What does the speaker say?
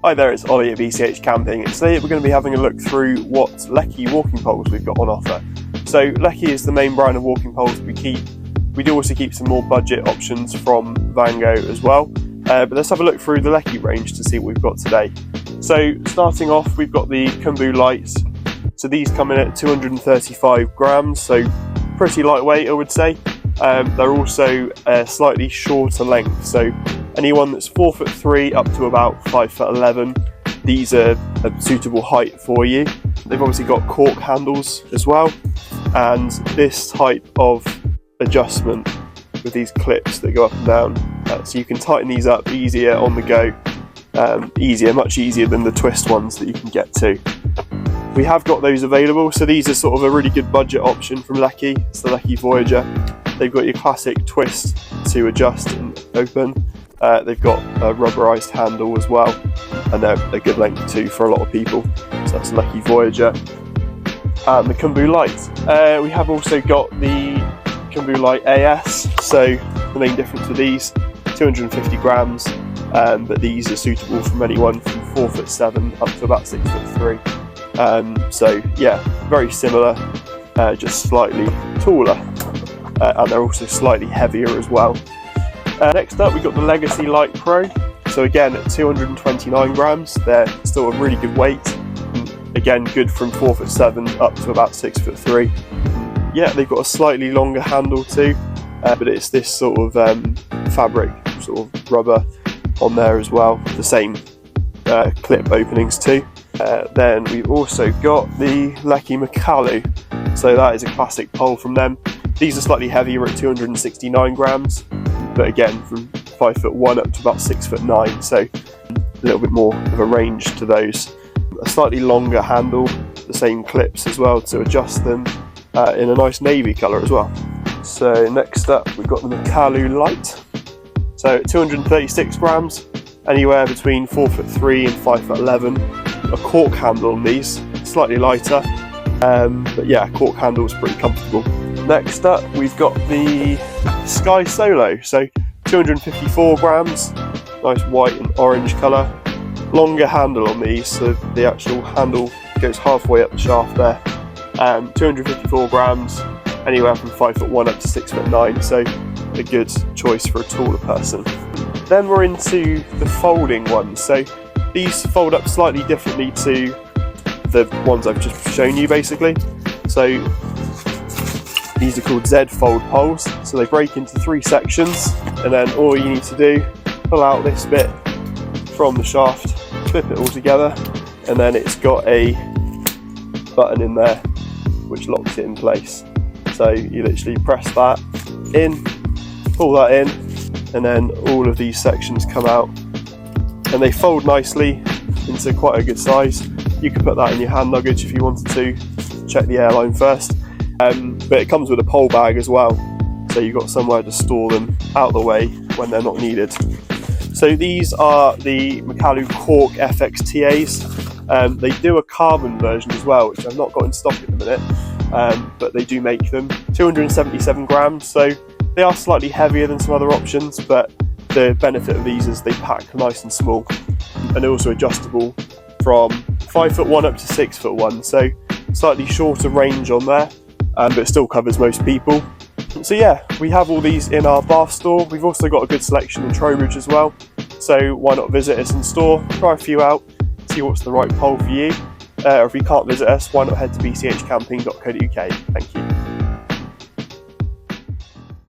Hi there, it's Ollie at BCH Camping, and today we're going to be having a look through what LEKI walking poles we've got on offer. So LEKI is the main brand of walking poles we keep. We do also keep some more budget options from Van Gogh as well, but let's have a look through the LEKI range to see what we've got today. So starting off, we've got the Kumbu lights. So these come in at 235 grams, so pretty lightweight I would say. They're also a slightly shorter length, so anyone that's 4'3" up to about 5'11", these are a suitable height for you. They've obviously got cork handles as well, and this type of adjustment with these clips that go up and down, so you can tighten these up easier on the go, much easier than the twist ones that you can get to. We have got those available, so these are sort of a really good budget option from LEKI. It's the LEKI Voyager. They've got your classic twist to adjust and open. They've got a rubberized handle as well, and they're a good length too for a lot of people. So that's LEKI Voyager. And the Kumbu Light. We have also got the Kumbu Light AS. So the main difference with these, 250 grams, but these are suitable from anyone from 4'7" up to about 6'3". So yeah, very similar, just slightly taller, and they're also slightly heavier as well. Next up, we've got the Legacy Light Pro. So again, at 229 grams, they're still a really good weight. And again, good from 4'7" up to about 6'3". Yeah, they've got a slightly longer handle too, but it's this sort of fabric, sort of rubber on there as well. The same clip openings too. Then we've also got the LEKI Makalu. So that is a classic pole from them. These are slightly heavier at 269 grams. But again, from 5'1" up to about 6'9", so a little bit more of a range to those. A slightly longer handle, the same clips as well to adjust them, in a nice navy colour as well. So next up, we've got the Makalu Light. So at 236 grams, anywhere between 4'3" and 5'11". A cork handle on these, slightly lighter, but yeah, cork handle is pretty comfortable. Next up, we've got the Sky Solo, so 254 grams, nice white and orange colour. Longer handle on these, so the actual handle goes halfway up the shaft there. 254 grams, anywhere from 5'1" up to 6'9", so a good choice for a taller person. Then we're into the folding ones, so these fold up slightly differently to the ones I've just shown you basically. So these are called Z fold poles, so they break into 3 sections, and then all you need to do, pull out this bit from the shaft, clip it all together, and then it's got a button in there which locks it in place. So you literally press that in, pull that in, and then all of these sections come out, and they fold nicely into quite a good size. You can put that in your hand luggage if you wanted to, check the airline first. But it comes with a pole bag as well, so you've got somewhere to store them out of the way when they're not needed. So these are the Makalu Cork FXTAs. They do a carbon version as well, which I've not got in stock at the minute, but they do make them. 277 grams, so they are slightly heavier than some other options, but the benefit of these is they pack nice and small, and they're also adjustable from 5'1" up to 6'1", so slightly shorter range on there. But it still covers most people. So yeah, we have all these in our Bath store. We've also got a good selection in Trowbridge as well, so why not visit us in store, try a few out, see what's the right pole for you, or if you can't visit us, why not head to bchcamping.co.uk. Thank you.